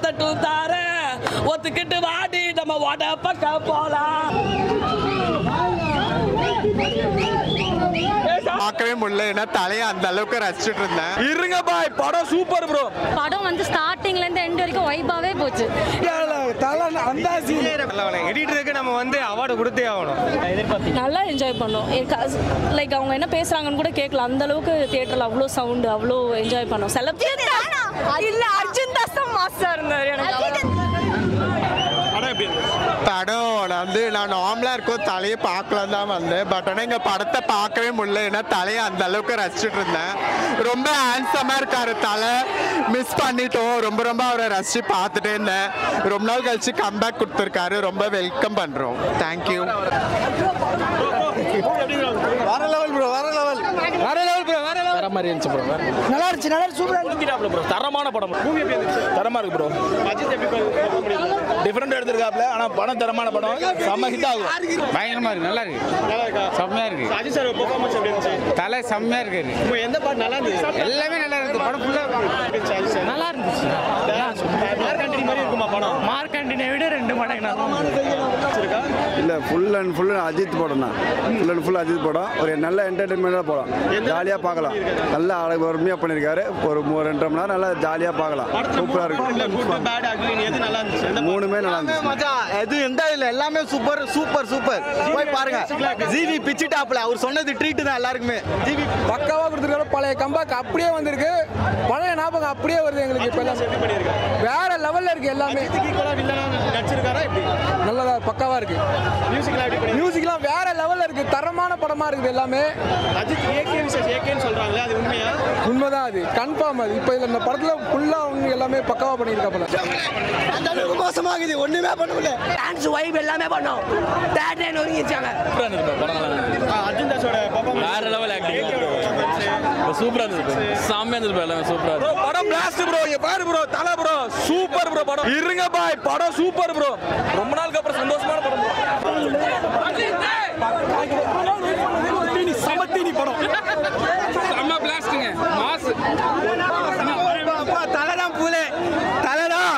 தட்டும் தார ஒத்துக்கிட்டு வாடி நம்ம வாட பக்கம் போலாம். பார்க்கவே முடியல, ஏன்னா தலையை அந்த அளவுக்கு ரசிச்சுட்டு இருந்தேன். இருங்க பாய், படம் சூப்பர் ப்ரோ. படம் வந்து ஸ்டார்டிங்ல இருந்து எண்ட் வரைக்கும் வைபாவே போச்சு. எடிட்டருக்கு நம்ம வந்து அவார்டு கொடுத்தே ஆகணும். நல்லா என்ஜாய் பண்ணோம். லைக் அவங்க என்ன பேசுறாங்கன்னு கூட கேட்கல, அந்த அளவுக்கு தியேட்டர்ல அவ்வளோ சவுண்ட், அவ்வளோ என்ஜாய் பண்ணோம். செலிப்ரேட் இல்ல அர்ஜுன் தாஸ் தான் மாஸ்டா இருந்தாரு. எனக்கு படம் வந்து நான் நார்மலா இருக்கும் தலையை பார்க்கலாம் தான் வந்தேன். பட் ஆனால் எங்க படத்தை பார்க்கவே முடியல, ஏன்னா தலையை அந்த அளவுக்கு ரசிச்சுட்டு இருந்தேன். ரொம்ப ஹேண்ட்ஸமா இருக்காரு தலை, மிஸ் பண்ணிட்டோம். ரொம்ப ரொம்ப அவரை ரசிச்சு பார்த்துட்டே இருந்தேன். ரொம்ப நாள் கழிச்சு கம்பேக் கொடுத்துருக்காரு, ரொம்ப வெல்கம் பண்றோம். தேங்க்யூ. வேற லெவல் ப்ரோ, வேற லெவல், வேற லெவல் ப்ரோ, வேற லெவல். வேற மாதிரி இருந்துச்சு ப்ரோ. நல்லா இருந்துச்சு, நல்லா சூப்பரா இருந்துச்சு ப்ரோ. தரமான படம். மூவி எப்படி இருந்துச்சு? தரமா இருக்கு ப்ரோ. அஜித் எப்படி டிஃபரெண்ட் எடுத்துருக்காப்ல, ஆனா படம் தரமான படம். செம்ம ஹிட் ஆகும். பயங்கரமா இருக்கு, நல்லா இருக்கு, நல்லா இருக்கா, செம்மையா இருக்கு. அஜித் சார் பெர்ஃபார்மன்ஸ் எப்படி இருந்துச்சு? தலை செம்மையா இருக்கு. இப்போ எந்த பாட்டு நல்லா இருந்துச்சு? எல்லாமே நல்லா இருக்கு. படம் ஃபுல்லா நல்லா இருந்துச்சு. மார்க் ஆண்டனி மாதிரி இருக்குமா படம்? மார்க் ஆண்டனியை விட 2 மடங்கு நல்லா இருக்கா? இல்ல ஃபுல் அண்ட் ஃபுல் அஜித் படம் தான். ஃபுல் அண்ட் ஃபுல் அஜித் படம். ஒரு நல்ல என்டர்டைன்மெண்டாக போகலாம், ஜாலியாக பார்க்கலாம். நல்லா அருமையாக பண்ணியிருக்காரு. ஒரு 2.5 மணி நேரம் நல்லா ஜாலியாக பார்க்கலாம். சூப்பராக இருக்கு. மூணுமே நல்லா இருந்துச்சு. எது எந்த இல்லை, எல்லாமே சூப்பர் சூப்பர் சூப்பர். போய் பாருங்க. ஜிவி பிச்சு டாப்ல அவர் சொன்னது ட்ரீட் தான் எல்லாருக்குமே. ஜிவி பக்காவா கொடுத்துருக்காரு. பழைய கம்பேக் அப்படியே வந்திருக்கு, பழைய ஞாபகம் அப்படியே வருது எங்களுக்கு. இப்போ வேற லெவல்ல இருக்கு எல்லாமே. நல்லதா பக்காவா இருக்கு. மியூசிக்லாம் வேற லெவல்ல இருக்கு, தரமான படமா இருக்குது எல்லாமே. அஜித் ஏகேன்னு சொல்றாங்களே, அது உண்மையா? உண்மைதான், அது கன்ஃபார்ம். அது இப்போ இந்த படத்துல ஃபுல்லா அவங்க எல்லாமே பக்காவா பண்ணியிருக்காப்புல. அந்த அளவுக்கு மோசமாகுது, ஒண்ணுமே பண்ண முடியல. டான்ஸ் வைப் எல்லாமே பண்ணோம். தேட்டரே நொறுங்கிச்சாங்க. அர்ஜுன் தாஸோட பெர்ஃபார்மன்ஸ் வேற லெவல் ஆக்டிங். சூப்பரா இருந்துச்சு, செம்மையா இருந்துச்சு. எல்லாமே சூப்பரா ப்ரோ. படம் பிளாஸ்ட் ப்ரோ. இங்க பாரு ப்ரோ, தலை ப்ரோ சூப்பர் ப்ரோ. படம் இருங்க பாய், படம் சூப்பர் ப்ரோ. ரொம்ப நாளுக்கு அப்புறம் சந்தோஷமான படம் ப்ரோ. சமத்தினி படம் செம்ம பிளாஸ்ட்ங்க, மாஸ். தலைதான் பூலே, தலைதான்.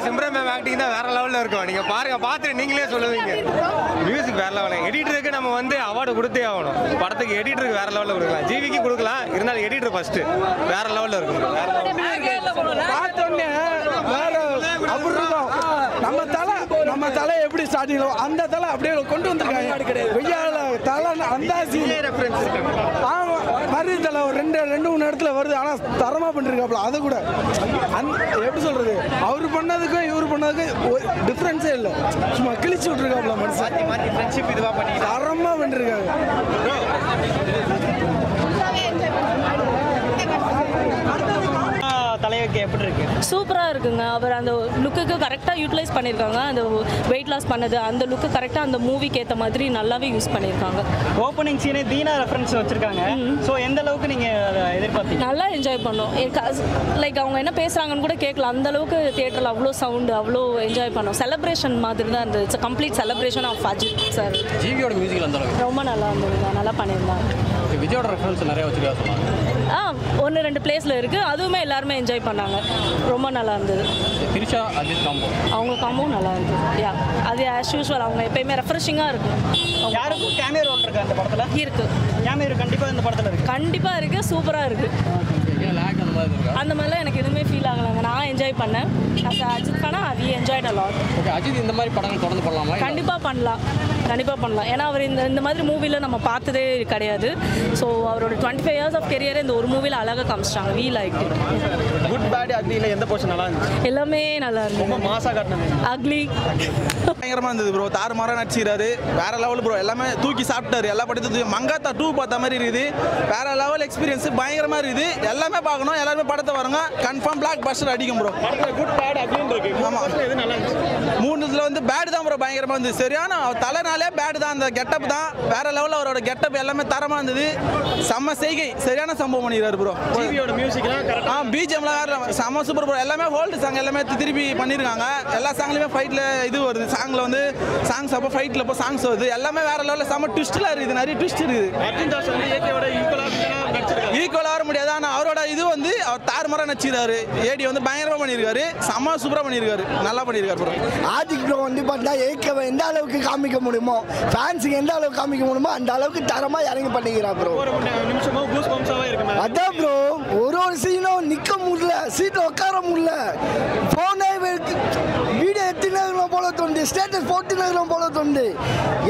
சிம்ரன் மேம் ஆக்டிங் தான் வேற லெவல்ல இருக்கும். நீங்க பாருங்க, பார்த்துட்டு நீங்களே சொல்லுவீங்க. மியூசிக் வேற லெவல். எடிட்டருக்கு நம்ம வந்து அவார்டு கொடுத்தே ஆகணும். படத்துக்கு எடிட்டருக்கு வேற லெவல்ல கொடுக்கலாம், ஜிவிக்கு கொடுக்கலாம். இருந்தாலும் எடிட்டர் ஃபர்ஸ்ட் வேற லெவல்ல இருக்கும். நம்ம தலை எப்படி ஸ்டார்டிங்ல அந்த தலை அப்படியே கொண்டு வந்திருக்காங்க. வெய்யால தலை அந்தாசி ரெஃபரன்ஸ் இருக்கு. ஆமா, மருதி தலை ஒரு 2-3 இடத்துல வருது. ஆனா தரமா பண்ணிருக்காப்ல. அதை கூட எப்படி சொல்றது, அவரு பண்ணதுக்கும் இவரு பண்ணதுக்கும் டிஃபரன்ஸே இல்லை. சும்மா கிழிச்சு விட்டுருக்காப்ல மனுஷன். ஃப்ரெண்ட்ஷிப் இதுவா பண்ணி தரமா பண்ணிருக்காங்க. தலையக்கு எப்படி இருக்கு? சூப்பரா இருக்குங்க. அவர் அந்த லுக்குக்கு கரெக்டா யூட்டிலைஸ் பண்ணிருக்காங்க. அந்த வெயிட் லாஸ் பண்ணது, அந்த லுக்கு கரெக்டா அந்த மூவிக்கு ஏற்ற மாதிரி நல்லாவே யூஸ் பண்ணிருக்காங்க. ஓப்பனிங் சீனே தீனா ரெஃபரன்ஸ் வச்சிருக்காங்க. ஸோ எந்த அளவுக்கு நீங்க எதிர்பார்த்தீங்க? நல்லா என்ஜாய் பண்ணோம். லைக் அவங்க என்ன பேசுறாங்கன்னு கூட கேட்கல, அந்த அளவுக்கு தியேட்டர்ல அவ்வளோ சவுண்ட், அவ்வளோ என்ஜாய் பண்ணோம். செலிப்ரேஷன் மாதிரி தான் இருந்தது. It's complete celebration of Ajith sir. ஜிவியோட மியூசிக்ல அந்த அளவுக்கு ரொம்ப நல்லா இருந்ததுங்க, நல்லா பண்ணியிருந்தாங்க. விஜயோட ரெஃபரன்ஸ் நிறைய வச்சிருக்காங்க. 1-2 பிளேஸ்ல இருக்கு, அதுவுமே எல்லாருமே என்ஜாய் பண்ணாங்க. ரொம்ப நல்லா இருந்தது. திரிஷா அஜித் காம்போ, அவங்க காம்போ நல்லா இருந்தது. யா, அது ஆஸ் யூஸ்வல் அவங்க எப்பயுமே ரெஃப்ரெஷிங்கா இருக்கும். யாருக்கும் கேமியோ ரோல் இருக்கு அந்த படத்துல? இருக்கு, கேமியோ கண்டிப்பா இந்த படத்துல இருக்கு. கண்டிப்பா இருக்கு, சூப்பரா இருக்கு. அந்த மாதிரிலாம் எனக்கு எதுவுமே ஃபீல் ஆகலைங்க. நான் என்ஜாய் பண்ணேன். அஜித் ஃபேனா அது என்ஜாய்ட் அ லாட். அஜித் இந்த மாதிரி படங்கள் தொடர்ந்து பண்ணலாமா? கண்டிப்பாக பண்ணலாம். ஏன்னா அவர் இந்த மாதிரி மூவியில் நம்ம பார்த்ததே கிடையாது. ஸோ அவரோட 25 years ஆஃப் கெரியரை இந்த ஒரு மூவியில் அழகாக காமிச்சிட்டாங்க. We like it. Good Bad அக்லில எந்த போர்ஷன் நல்லா இருந்துச்சு? எல்லாமே நல்லா இருந்துச்சு. ரொம்ப மாசா காட்டினது. அக்லி பயங்கரமா இருந்தது ப்ரோ. தாறுமாறா நடிச்சிராரு. வேற லெவல் ப்ரோ. எல்லாமே தூக்கி சாப்பிட்டாரு. எல்லா படத்தையும் மங்காத்தா 2 பார்த்த மாதிரி இருக்குது. வேற லெவல் எக்ஸ்பீரியன்ஸ், பயங்கரமா இருக்குது. எல்லாமே பார்க்கணும், எல்லாருமே படத்தை வருங்க. கன்ஃபார்ம் பிளாக் பஸ்டர் அடிக்கும் ப்ரோ. குட் பேட் அக்லின்னு இருக்கு. ஆமா, எது நல்லா இருந்துச்சு? 3 வந்து பேட் தான் ப்ரோ. பயங்கரமா இருந்தது. சரியான தலைனாலே பேட் தான். அந்த கெட்டப் தான் வேற லெவல்ல. அவரோட கெட்டப் எல்லாமே தரமா இருந்தது. செம்ம செய்கை, சரியான சம்பவம் பண்ணிடுறாரு ப்ரோ. ஜிவியோட மியூசிக்லாம் கரெக்ட்டா, பிஜிஎம்லாம் செம்ம சூப்பர் ப்ரோ. எல்லாமே ஹோல்டு சாங் எல்லாமே திருப்பி பண்ணிருக்காங்க. எல்லா சாங்லயுமே ஃபைட்ல இது வருது. சாங்ல வந்து சாங்ஸ் அப்போ ஃபைட்ல இப்போ சாங்ஸ் வருது. எல்லாமே வேற லெவல்ல செம்ம ட்விஸ்ட்ல இருக்குது. நிறைய ட்விஸ்ட் இருக்குது. அர்ஜுன் தாஸ் வந்து ஏகேவோட ஈக்குவலா வர முடியாது. ஆனா அவரோட இது வந்து அவர் தாறுமாறா நடிச்சிருக்காரு. ஏடி வந்து பயங்கரமா பண்ணியிருக்காரு, செம்ம சூப்பரா பண்ணியிருக்காரு, நல்லா பண்ணியிருக்காரு ப்ரோ. ஆதிக் ப்ரோ வந்து பார்த்தா ஏற்கனவே எந்த அளவுக்கு காமிக்க முடியுமோ, ஃபேன்ஸுக்கு எந்த அளவுக்கு காமிக்க முடியுமோ அந்த அளவுக்கு தரமாக இறங்கி பண்ணிக்கிறான் ப்ரோ. அதான் ப்ரோ, ஒரு சீனும் நிற்க முடியல, சீட்டில் உட்கார முடியல, ஃபோனே வீடியோ எத்தினு போல தோண்டு, ஸ்டேட்டஸ் போட்டுனு போல தோண்டு,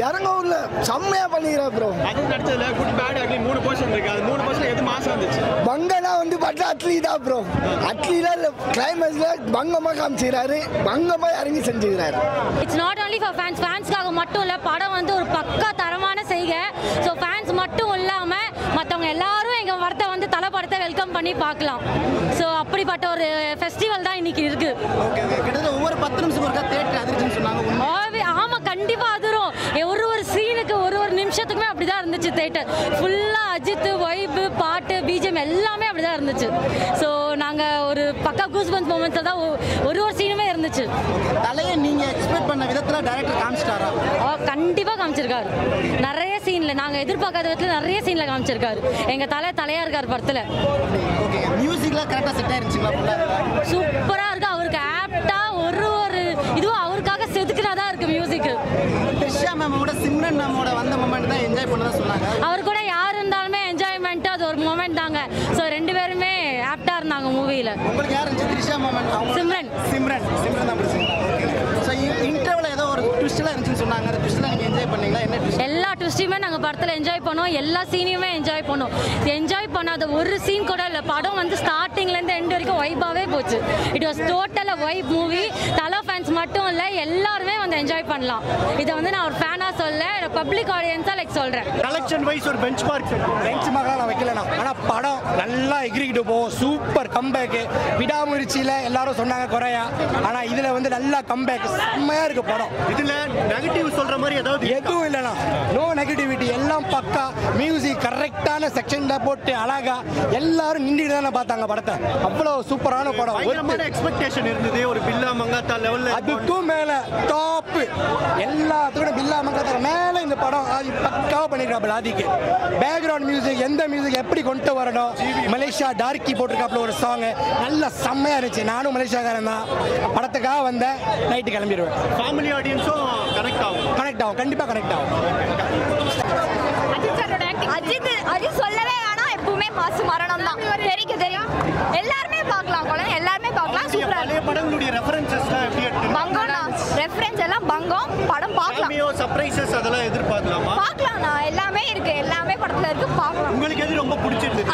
இறங்க ஊர்ல செம்மையா பண்ணிக்கிறேன் ப்ரோ. பங்கனா வந்து பார்த்தா அட்லி தான் ப்ரோ. அட்லியில கிளைமேக்ஸ்ல பங்கமா காமிச்சிக்கிறாரு, பங்கமா இறங்கி செஞ்சுக்கிறாரு. It's not only for fans, ஃபேன்ஸ்க்காக மட்டும் இல்லை, படம் வந்து ஒரு பக்கா தரமான செய்கை. ஸோ ஃபேன்ஸ் மட்டும் இல்லாமல் மற்றவங்க எல்லாரும் எங்கள் வரத்தை வந்து தலை படத்தை வெல்கம் பண்ணி பார்க்கலாம். ஸோ அப்படிப்பட்ட ஒரு ஃபெஸ்டிவல் தான் இன்னைக்கு இருக்கு. ஒவ்வொரு 10 நிமிஷம் ஒருக்கா தேட்டர் அதிர்ச்சின்னு சொன்னாங்க. ஆமாம், கண்டிப்பாக அதிரும். ஒரு சீனுக்கு ஒரு நிமிஷத்துக்குமே அப்படி தான் இருந்துச்சு தேட்டர் ஃபுல்லாக. அஜித் வைப்பு, பாட்டு, பிஜிஎம் எல்லாமே அப்படி தான் இருந்துச்சு. ஸோ நாங்கள் ஒரு பக்கா கூஸ்பன்ஸ் மூமெண்ட்ஸில் தான் ஒரு சீனுமே இருந்துச்சு. தலையை நீங்கள் எக்ஸ்பெக்ட் பண்ண விதத்தில் டைரக்டர் காமிச்சிட்டாரா? கண்டிப்பாக காமிச்சிருக்காரு. நிறைய சீனில் நாங்கள் எதிர்பார்க்காத விதத்தில் நிறைய சீனில் காமிச்சிருக்காரு. எங்கள் தலையாக இருக்கார் படத்தில். ஓகே, மியூசிக்லாம் கரெக்டாக செட் ஆயிருந்துச்சுங்களா? சூப்பராக இருக்கு. அவருக்கு ஆப்டாக ஒரு இதுவும் அவருக்காக செதுக்குனா தான் இருக்கு மியூசிக். த்ரிஷா மேமோட சிம்ரன் மேமோட வந்த மொமெண்ட் தான் என்ஜாய் பண்ணதான் சொன்னாங்க. அவர் கூட யார் இருந்தாலுமே என்ஜாய்மெண்ட் அது ஒரு மொமெண்ட் தாங்க. ஸோ 2 பேருமே ஆப்டாக இருந்தாங்க மூவியில். உங்களுக்கு யார் இருந்துச்சு த்ரிஷா மொமெண்ட்? சிம்ரன் தான் பிடிச்சிங்க. ஸோ இன்டர்வல் ஏதோ ஒரு ட்விஸ்ட்லாம் இருந்துச்சுன்னு சொன்னாங்க. அந்த ட்விஸ்ட்லாம் நீங்கள் என்ஜாய் பண்ணீங்களா? என்ன ட்விஸ்ட்? எல்லா ட்விஸ்ட்டையுமே நாங்கள் படத்தில் என்ஜாய் பண்ணோம். எல்லா சீனையுமே என்ஜாய் பண்ணோம். என்ஜாய் பண்ணாத ஒரு சீன் கூட இல்லை. படம் வந்து ஸ்டார்டிங்லேருந்து எண்ட் வரைக்கும் வைபாகவே போச்சு. இட் வாஸ் டோட்டலாக வைப் மூவி. தலை ஃபேன்ஸ் மட்டும் இல்லை, எல்லாருமே வந்து என்ஜாய் பண்ணலாம். இதை வந்து நான் ஒரு ஃபேனாக சொல்ல, பப்ளிக் ஆடியன்ஸாக சொல்கிறேன். கலெக்ஷன் வைஸ் ஒரு பெஞ்ச் மார்க்லாம் நான் வைக்கலண்ணா. ஆனால் படம் நல்லா எகிரிக்கிட்டு போகும். Super comeback. விடாமுயற்சியில் எல்லாரும் சொன்னாங்க குறையா, ஆனால் இதில் வந்து நல்லா கம்பேக், செம்மையாக இருக்குது படம். இதில் நெகட்டிவ் சொல்கிற மாதிரி எதுவும் இல்லைண்ணா. நோ நெகட்டிவிட்டி, எல்லாம் பக்கா. மியூசிக் கரெக்டான செக்ஷனில் போட்டு அழகா எல்லாரும் நின்றுட்டு தானே பார்த்தாங்க படத்தை. அவ்வளோ சூப்பரான படம். எக்ஸ்பெக்டேஷன் இருந்தது ஒரு பில்லா மங்காத்தா லெவலில், அதுக்கும் மேலே டாப்பு. எல்லாத்துக்கும் பில்லா மங்காத்தா மேலே இந்த படம் பக்காவாக பண்ணியிருக்காப்புல ஆதிக்கு. பேக்ரவுண்ட் மியூசிக், எந்த மியூசிக் எப்படி கொண்டு வரணும், மலேசியா டார்க்கி போட்டிருக்காப்புல ஒரு சாங் நல்ல செம்மையாக இருந்துச்சு. நானும் மலேசியாக்காரன் தான், படத்துக்காக வந்தேன். நைட்டு கிளம்பிடுவேன். ஃபேமிலி ஆடியன்ஸும் கனெக்ட் ஆகும், கண்டிப்பாக கனெக்ட் ஆகும். அஜித் சொல்லவே வேணாம், எப்பவுமே மாசு மரணம் தான். தெரியும், எல்லாருமே பார்க்கலாம், குழந்தை எல்லாருமே பார்க்கலாம். சூப்பரா படங்களுடைய ரெஃபரன்சஸ்லாம் எப்படி எடுத்து பங்கம் ரெஃபரன்ஸ் எல்லாம் பங்கம் படம் பார்க்கலாம். சர்ப்ரைசஸ் அதெல்லாம் எதிர்பார்க்கலாமா? பார்க்கலாம், எல்லாமே இருக்கு, எல்லாமே படத்துல இருக்கு, பார்க்கலாம். உங்களுக்கு எது ரொம்ப பிடிச்சிருக்கு?